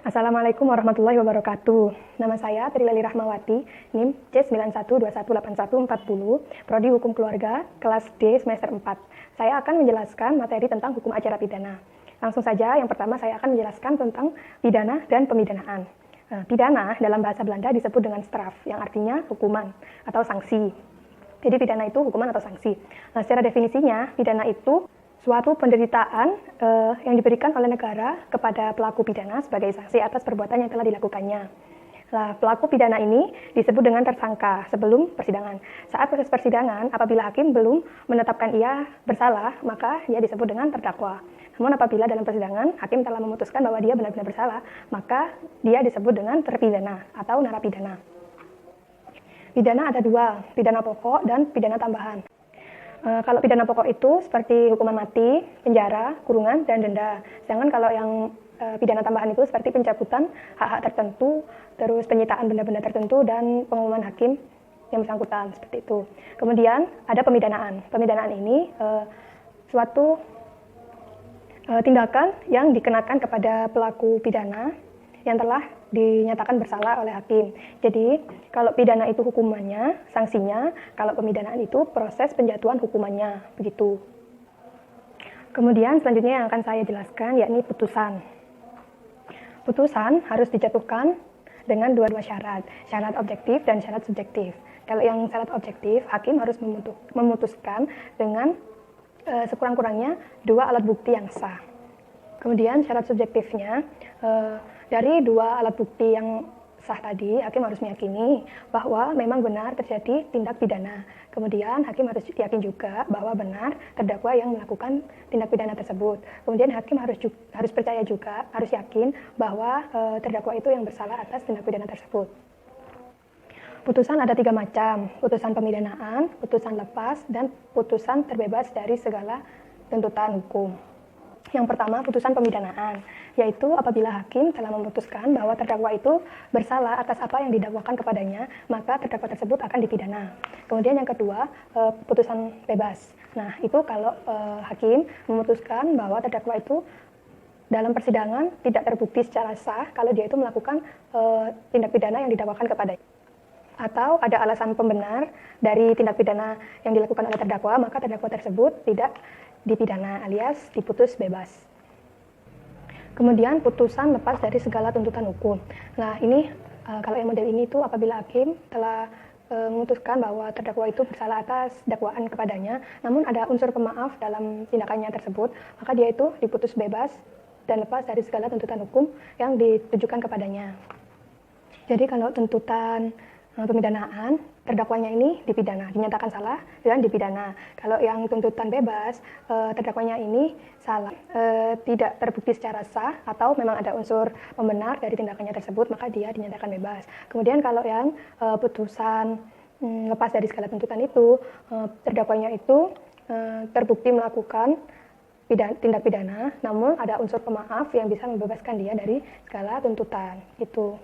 Assalamualaikum warahmatullahi wabarakatuh. Nama saya Trilali Rahmawati, NIM C91218140, Prodi Hukum Keluarga, kelas D semester 4. Saya akan menjelaskan materi tentang hukum acara pidana. Langsung saja, yang pertama saya akan menjelaskan tentang pidana dan pemidanaan. Pidana dalam bahasa Belanda disebut dengan straf, yang artinya hukuman atau sanksi. Jadi pidana itu hukuman atau sanksi. Secara definisinya, pidana itu suatu penderitaan yang diberikan oleh negara kepada pelaku pidana sebagai sanksi atas perbuatan yang telah dilakukannya. Pelaku pidana ini disebut dengan tersangka sebelum persidangan. Saat proses persidangan, apabila hakim belum menetapkan ia bersalah, maka ia disebut dengan terdakwa. Namun apabila dalam persidangan, hakim telah memutuskan bahwa dia benar-benar bersalah, maka dia disebut dengan terpidana atau narapidana. Pidana ada dua, pidana pokok dan pidana tambahan. Kalau pidana pokok itu seperti hukuman mati, penjara, kurungan, dan denda. Sedangkan kalau yang pidana tambahan itu seperti pencabutan hak-hak tertentu, terus penyitaan benda-benda tertentu, dan pengumuman hakim yang bersangkutan, seperti itu. Kemudian ada pemidanaan. Pemidanaan ini suatu tindakan yang dikenakan kepada pelaku pidana yang telah dinyatakan bersalah oleh hakim. Jadi, kalau pidana itu hukumannya, sanksinya, kalau pemidanaan itu proses penjatuhan hukumannya, begitu. Kemudian selanjutnya yang akan saya jelaskan yakni putusan. Putusan harus dijatuhkan dengan dua syarat, syarat objektif dan syarat subjektif. Kalau yang syarat objektif, hakim harus memutuskan dengan sekurang-kurangnya dua alat bukti yang sah. Kemudian syarat subjektifnya, dari dua alat bukti yang sah tadi, hakim harus meyakini bahwa memang benar terjadi tindak pidana. Kemudian hakim harus yakin juga bahwa benar terdakwa yang melakukan tindak pidana tersebut. Kemudian hakim harus percaya juga, harus yakin bahwa terdakwa itu yang bersalah atas tindak pidana tersebut. Putusan ada 3 macam, putusan pemidanaan, putusan lepas, dan putusan terbebas dari segala tuntutan hukum. Yang pertama, putusan pemidanaan, yaitu apabila hakim telah memutuskan bahwa terdakwa itu bersalah atas apa yang didakwakan kepadanya, maka terdakwa tersebut akan dipidana. Kemudian yang kedua, putusan bebas. Nah, itu kalau hakim memutuskan bahwa terdakwa itu dalam persidangan tidak terbukti secara sah kalau dia itu melakukan tindak pidana yang didakwakan kepadanya. Atau ada alasan pembenar dari tindak pidana yang dilakukan oleh terdakwa, maka terdakwa tersebut tidak dipidana alias diputus bebas. Kemudian putusan lepas dari segala tuntutan hukum. Nah ini kalau yang model ini tuh apabila hakim telah memutuskan bahwa terdakwa itu bersalah atas dakwaan kepadanya, namun ada unsur pemaaf dalam tindakannya tersebut, maka dia itu diputus bebas dan lepas dari segala tuntutan hukum yang ditujukan kepadanya. Jadi kalau tuntutan pemidanaan, terdakwanya ini dipidana, dinyatakan salah dan dipidana. Kalau yang tuntutan bebas, terdakwanya ini salah, tidak terbukti secara sah atau memang ada unsur pembenar dari tindakannya tersebut, maka dia dinyatakan bebas. Kemudian kalau yang putusan lepas dari segala tuntutan itu, terdakwanya itu terbukti melakukan tindak pidana, namun ada unsur pemaaf yang bisa membebaskan dia dari segala tuntutan. Itu.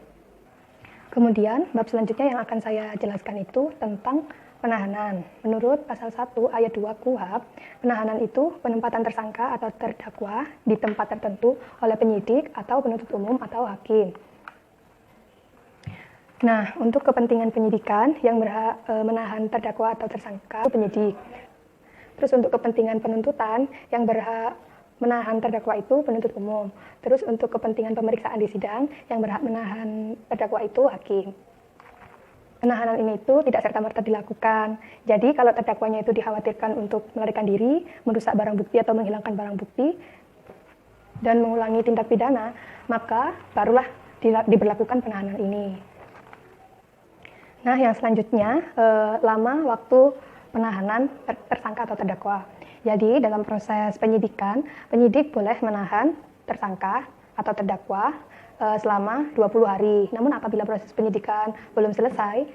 Kemudian, bab selanjutnya yang akan saya jelaskan itu tentang penahanan. Menurut pasal 1 ayat 2 KUHP, penahanan itu penempatan tersangka atau terdakwa di tempat tertentu oleh penyidik atau penuntut umum atau hakim. Nah, untuk kepentingan penyidikan yang berhak menahan terdakwa atau tersangka, penyidik. Terus untuk kepentingan penuntutan yang berhak menahan terdakwa itu penuntut umum. Terus untuk kepentingan pemeriksaan di sidang yang berhak menahan terdakwa itu hakim. Penahanan ini itu tidak serta-merta dilakukan. Jadi kalau terdakwanya itu dikhawatirkan untuk melarikan diri, merusak barang bukti atau menghilangkan barang bukti, dan mengulangi tindak pidana, maka barulah diberlakukan penahanan ini. Nah yang selanjutnya, lama waktu penahanan tersangka atau terdakwa. Jadi dalam proses penyidikan, penyidik boleh menahan tersangka atau terdakwa selama 20 hari. Namun apabila proses penyidikan belum selesai,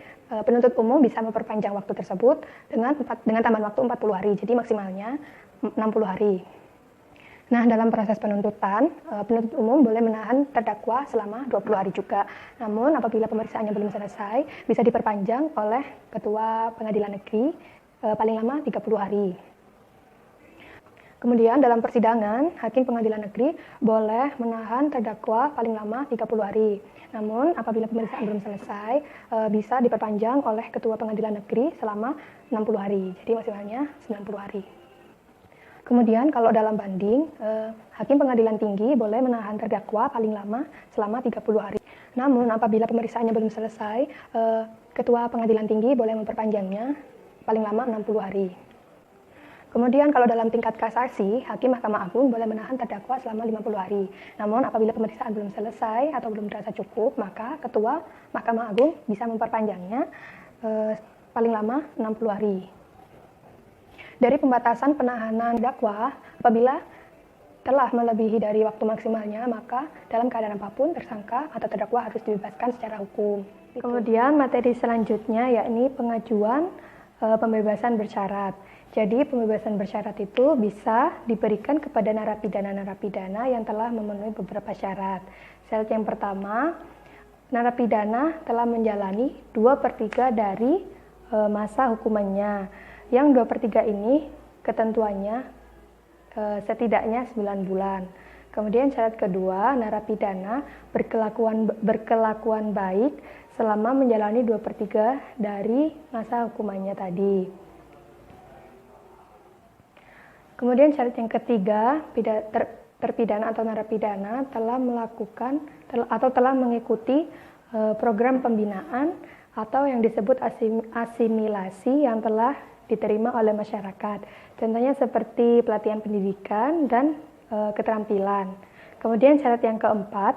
penuntut umum bisa memperpanjang waktu tersebut dengan tambahan waktu 40 hari. Jadi maksimalnya 60 hari. Nah, dalam proses penuntutan, penuntut umum boleh menahan terdakwa selama 20 hari juga. Namun apabila pemeriksaannya belum selesai, bisa diperpanjang oleh Ketua Pengadilan Negeri paling lama 30 hari. Kemudian dalam persidangan, hakim pengadilan negeri boleh menahan terdakwa paling lama 30 hari. Namun apabila pemeriksaan belum selesai, bisa diperpanjang oleh ketua pengadilan negeri selama 60 hari. Jadi maksimalnya 90 hari. Kemudian kalau dalam banding, hakim pengadilan tinggi boleh menahan terdakwa paling lama selama 30 hari. Namun apabila pemeriksaannya belum selesai, ketua pengadilan tinggi boleh memperpanjangnya paling lama 60 hari. Kemudian kalau dalam tingkat kasasi, Hakim Mahkamah Agung boleh menahan terdakwa selama 50 hari. Namun apabila pemeriksaan belum selesai atau belum dirasa cukup, maka Ketua Mahkamah Agung bisa memperpanjangnya paling lama 60 hari. Dari pembatasan penahanan terdakwa, apabila telah melebihi dari waktu maksimalnya, maka dalam keadaan apapun tersangka atau terdakwa harus dibebaskan secara hukum. Kemudian materi selanjutnya yakni pengajuan pembebasan bersyarat. Jadi pembebasan bersyarat itu bisa diberikan kepada narapidana-narapidana yang telah memenuhi beberapa syarat. Syarat yang pertama, narapidana telah menjalani 2/3 dari masa hukumannya. Yang 2/3 ini ketentuannya setidaknya 9 bulan. Kemudian syarat kedua, narapidana berkelakuan baik selama menjalani 2/3 dari masa hukumannya tadi. Kemudian syarat yang ketiga, terpidana atau narapidana telah melakukan atau telah mengikuti program pembinaan atau yang disebut asimilasi yang telah diterima oleh masyarakat. Contohnya seperti pelatihan pendidikan dan keterampilan. Kemudian syarat yang keempat,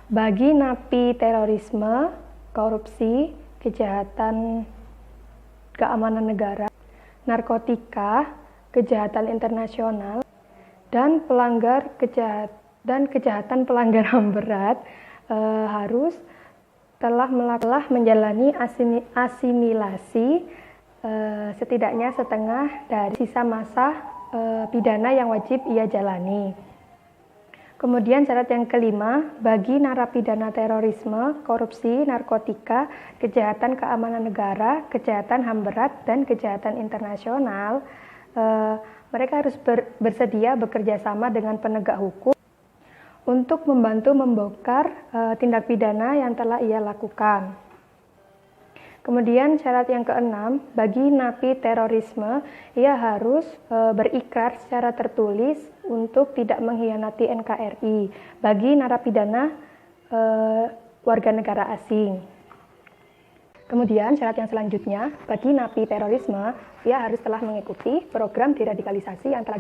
bagi napi terorisme, korupsi, kejahatan keamanan negara, narkotika, kejahatan internasional, dan kejahatan pelanggaran berat harus telah menjalani asimilasi setidaknya setengah dari sisa masa pidana yang wajib ia jalani. Kemudian syarat yang kelima, bagi narapidana terorisme, korupsi, narkotika, kejahatan keamanan negara, kejahatan HAM berat, dan kejahatan internasional, mereka harus bersedia bekerja sama dengan penegak hukum untuk membantu membongkar tindak pidana yang telah ia lakukan. Kemudian syarat yang keenam, bagi napi terorisme, ia harus berikrar secara tertulis untuk tidak mengkhianati NKRI. Bagi narapidana warga negara asing. Kemudian syarat yang selanjutnya, bagi napi terorisme, ia harus telah mengikuti program deradikalisasi yang telah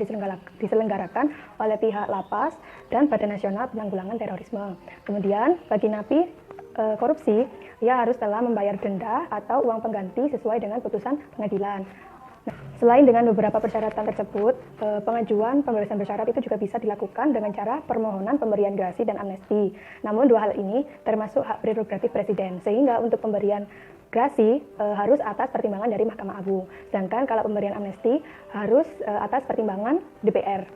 diselenggarakan oleh pihak Lapas dan Badan Nasional Penanggulangan Terorisme. Kemudian bagi napi korupsi, ia harus telah membayar denda atau uang pengganti sesuai dengan putusan pengadilan. Selain dengan beberapa persyaratan tersebut, pengajuan pembebasan bersyarat itu juga bisa dilakukan dengan cara permohonan pemberian gerasi dan amnesti. Namun dua hal ini termasuk hak prerogatif Presiden, sehingga untuk pemberian gerasi harus atas pertimbangan dari Mahkamah Agung. Sedangkan kalau pemberian amnesti harus atas pertimbangan DPR.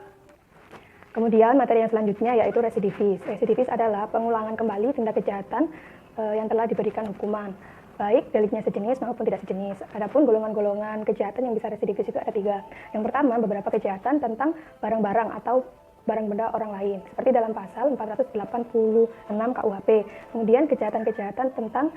Kemudian materi yang selanjutnya yaitu residivis. Residivis adalah pengulangan kembali tindak kejahatan yang telah diberikan hukuman, baik deliknya sejenis maupun tidak sejenis. Adapun golongan-golongan kejahatan yang bisa residivis itu ada 3. Yang pertama, beberapa kejahatan tentang barang-barang atau barang benda orang lain, seperti dalam pasal 486 KUHP. Kemudian kejahatan-kejahatan tentang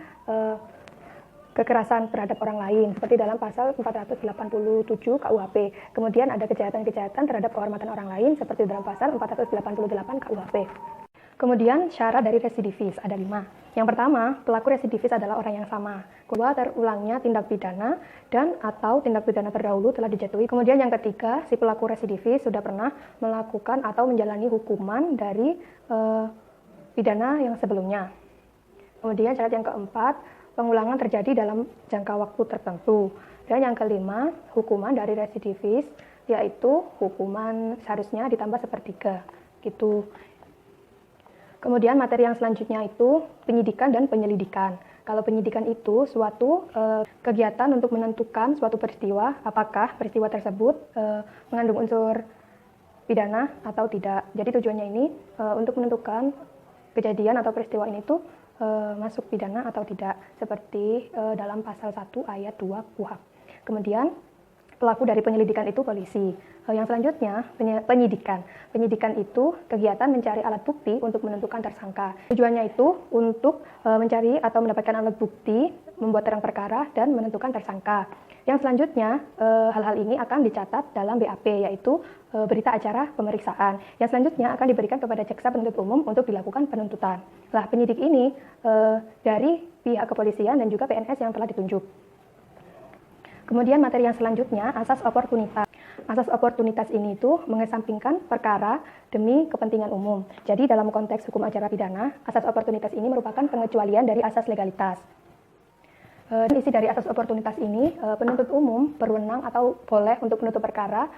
kekerasan terhadap orang lain, seperti dalam pasal 487 KUHP. Kemudian ada kejahatan-kejahatan terhadap kehormatan orang lain, seperti dalam pasal 488 KUHP. Kemudian syarat dari residivis ada 5. Yang pertama, pelaku residivis adalah orang yang sama. Kedua, terulangnya tindak pidana dan atau tindak pidana terdahulu telah dijatuhi. Kemudian yang ketiga, si pelaku residivis sudah pernah melakukan atau menjalani hukuman dari pidana yang sebelumnya. Kemudian syarat yang keempat, pengulangan terjadi dalam jangka waktu tertentu. Dan yang kelima, hukuman dari residivis yaitu hukuman seharusnya ditambah 1/3 gitu. Kemudian materi yang selanjutnya itu penyidikan dan penyelidikan. Kalau penyidikan itu suatu kegiatan untuk menentukan suatu peristiwa, apakah peristiwa tersebut mengandung unsur pidana atau tidak. Jadi tujuannya ini untuk menentukan kejadian atau peristiwa ini tuh masuk pidana atau tidak, seperti dalam pasal 1 ayat 2 KUHP. Kemudian pelaku dari penyelidikan itu polisi. Yang selanjutnya, penyidikan. Penyidikan itu kegiatan mencari alat bukti untuk menentukan tersangka. Tujuannya itu untuk mencari atau mendapatkan alat bukti, membuat terang perkara, dan menentukan tersangka. Yang selanjutnya, hal-hal ini akan dicatat dalam BAP, yaitu berita acara pemeriksaan. Yang selanjutnya akan diberikan kepada jaksa penuntut umum untuk dilakukan penuntutan. Nah, penyidik ini dari pihak kepolisian dan juga PNS yang telah ditunjuk. Kemudian materi yang selanjutnya, asas oportunitas. Asas oportunitas ini itu mengesampingkan perkara demi kepentingan umum. Jadi dalam konteks hukum acara pidana, asas oportunitas ini merupakan pengecualian dari asas legalitas. Isi dari asas oportunitas ini, penuntut umum berwenang atau boleh untuk menutup perkara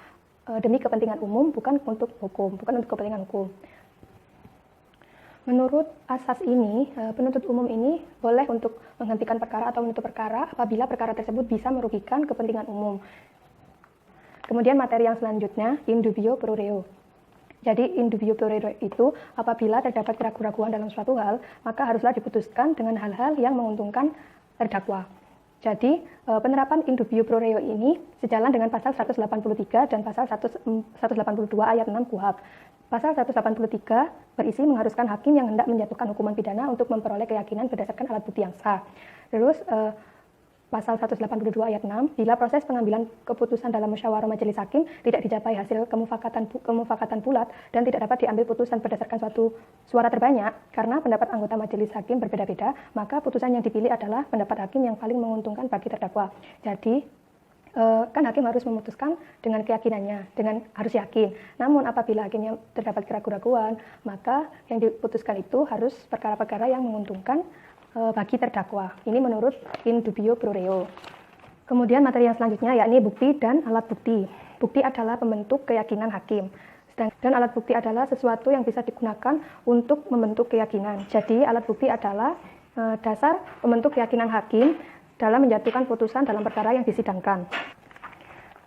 demi kepentingan umum, bukan untuk kepentingan hukum. Menurut asas ini, penuntut umum ini boleh untuk menghentikan perkara atau menutup perkara apabila perkara tersebut bisa merugikan kepentingan umum. Kemudian materi yang selanjutnya, in dubio pro reo. Jadi in dubio pro reo itu apabila terdapat keraguan-keraguan dalam suatu hal, maka haruslah diputuskan dengan hal-hal yang menguntungkan terdakwa. Jadi penerapan in dubio pro reo ini sejalan dengan pasal 183 dan pasal 182 ayat 6 KUHP. Pasal 183 berisi mengharuskan hakim yang hendak menjatuhkan hukuman pidana untuk memperoleh keyakinan berdasarkan alat bukti yang sah. Terus pasal 182 ayat 6, bila proses pengambilan keputusan dalam musyawarah majelis hakim tidak dicapai hasil kemufakatan bulat dan tidak dapat diambil putusan berdasarkan suatu suara terbanyak karena pendapat anggota majelis hakim berbeda-beda, maka putusan yang dipilih adalah pendapat hakim yang paling menguntungkan bagi terdakwa. Jadi kan hakim harus memutuskan dengan keyakinannya, dengan harus yakin. Namun apabila hakimnya terdapat keraguan-keraguan, maka yang diputuskan itu harus perkara-perkara yang menguntungkan bagi terdakwa. Ini menurut in dubio pro reo. Kemudian materi yang selanjutnya yakni bukti dan alat bukti. Bukti adalah pembentuk keyakinan hakim. Dan alat bukti adalah sesuatu yang bisa digunakan untuk membentuk keyakinan. Jadi alat bukti adalah dasar pembentuk keyakinan hakim dalam menjatuhkan putusan dalam perkara yang disidangkan.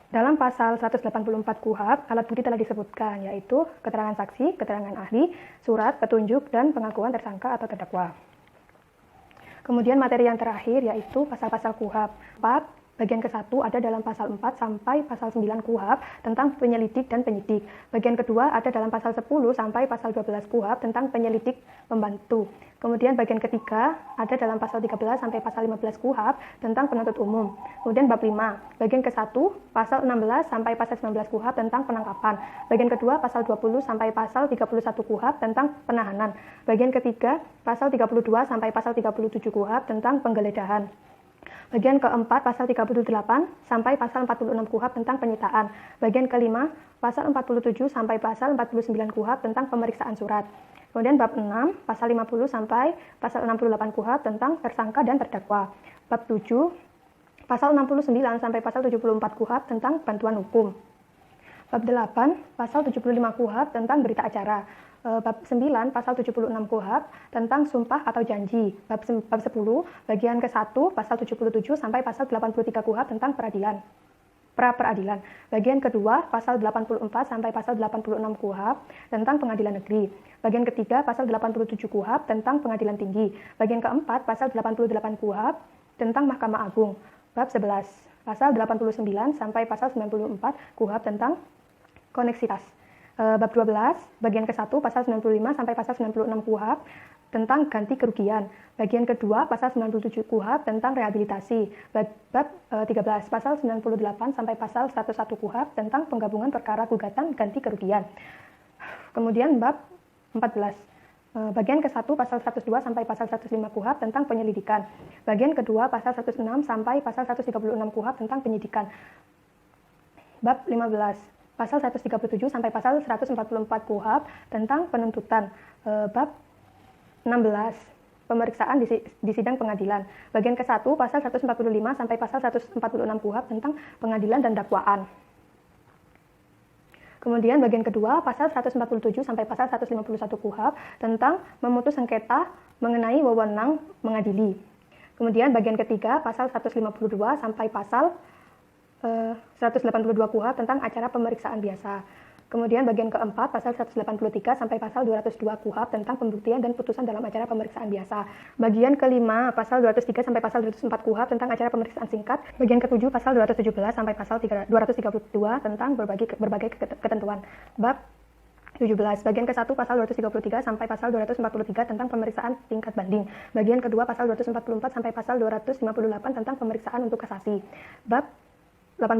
Dalam pasal 184 KUHP, alat bukti telah disebutkan, yaitu keterangan saksi, keterangan ahli, surat, petunjuk, dan pengakuan tersangka atau terdakwa. Kemudian materi yang terakhir yaitu pasal-pasal KUHP. 4, bagian ke-1 ada dalam pasal 4 sampai pasal 9 KUHP tentang penyelidik dan penyidik. Bagian kedua ada dalam pasal 10 sampai pasal 12 KUHP tentang penyelidik pembantu. Kemudian bagian ketiga ada dalam pasal 13 sampai pasal 15 KUHP tentang penuntut umum. Kemudian bab 5, bagian ke-1 pasal 16 sampai pasal 19 KUHP tentang penangkapan. Bagian kedua pasal 20 sampai pasal 31 KUHP tentang penahanan. Bagian ketiga pasal 32 sampai pasal 37 KUHP tentang penggeledahan. Bagian keempat pasal 38 sampai pasal 46 KUHP tentang penyitaan. Bagian kelima pasal 47 sampai pasal 49 KUHP tentang pemeriksaan surat. Kemudian bab 6 pasal 50 sampai pasal 68 KUHP tentang tersangka dan terdakwa. Bab 7 pasal 69 sampai pasal 74 KUHP tentang bantuan hukum. Bab 8 pasal 75 KUHP tentang berita acara. Bab 9 pasal 76 KUHP tentang sumpah atau janji. Bab 10 bagian ke-1 pasal 77 sampai pasal 83 KUHP tentang pra-peradilan. Bagian kedua pasal 84 sampai pasal 86 KUHP tentang pengadilan negeri. Bagian ketiga pasal 87 KUHP tentang pengadilan tinggi. Bagian keempat pasal 88 KUHP tentang Mahkamah Agung. Bab 11 pasal 89 sampai pasal 94 KUHP tentang koneksitas. Bab 12, bagian ke-1 pasal 95 sampai pasal 96 KUHP tentang ganti kerugian. Bagian kedua pasal 97 KUHP tentang rehabilitasi. Bab 13 pasal 98 sampai pasal 101 KUHP tentang penggabungan perkara gugatan ganti kerugian. Kemudian bab 14, bagian ke-1 pasal 102 sampai pasal 105 KUHP tentang penyelidikan. Bagian kedua pasal 106 sampai pasal 136 KUHP tentang penyidikan. Bab 15, pasal 137 sampai pasal 144 KUHP tentang penuntutan. Bab 16, pemeriksaan di sidang pengadilan. Bagian ke-1 pasal 145 sampai pasal 146 KUHP tentang pengadilan dan dakwaan. Kemudian bagian kedua pasal 147 sampai pasal 151 KUHP tentang memutus sengketa mengenai wewenang mengadili. Kemudian bagian ketiga pasal 152 sampai pasal 182 KUHP tentang acara pemeriksaan biasa. Kemudian bagian keempat, pasal 183 sampai pasal 202 KUHP tentang pembuktian dan putusan dalam acara pemeriksaan biasa. Bagian kelima, pasal 203 sampai pasal 204 KUHP tentang acara pemeriksaan singkat. Bagian ketujuh, pasal 217 sampai pasal 232 tentang berbagai ketentuan. Bab 17. Bagian ke-1 pasal 233 sampai pasal 243 tentang pemeriksaan tingkat banding. Bagian kedua pasal 244 sampai pasal 258 tentang pemeriksaan untuk kasasi. Bab 18.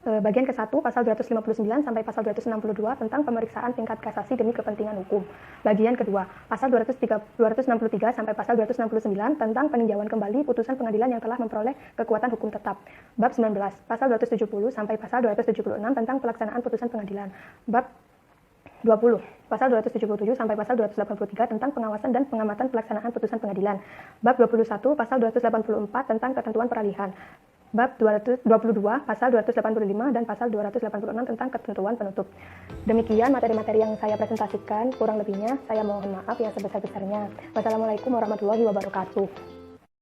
Bagian ke-1 pasal 259 sampai pasal 262 tentang pemeriksaan tingkat kasasi demi kepentingan hukum. Bagian kedua, pasal 263 sampai pasal 269 tentang peninjauan kembali putusan pengadilan yang telah memperoleh kekuatan hukum tetap. Bab 19, pasal 270 sampai pasal 276 tentang pelaksanaan putusan pengadilan. Bab 20, pasal 277 sampai pasal 283 tentang pengawasan dan pengamatan pelaksanaan putusan pengadilan. Bab 21, pasal 284 tentang ketentuan peralihan. Bab 22, pasal 285 dan pasal 286 tentang ketentuan penutup. Demikian materi-materi yang saya presentasikan, kurang lebihnya saya mohon maaf yang sebesar-besarnya. Wassalamualaikum warahmatullahi wabarakatuh.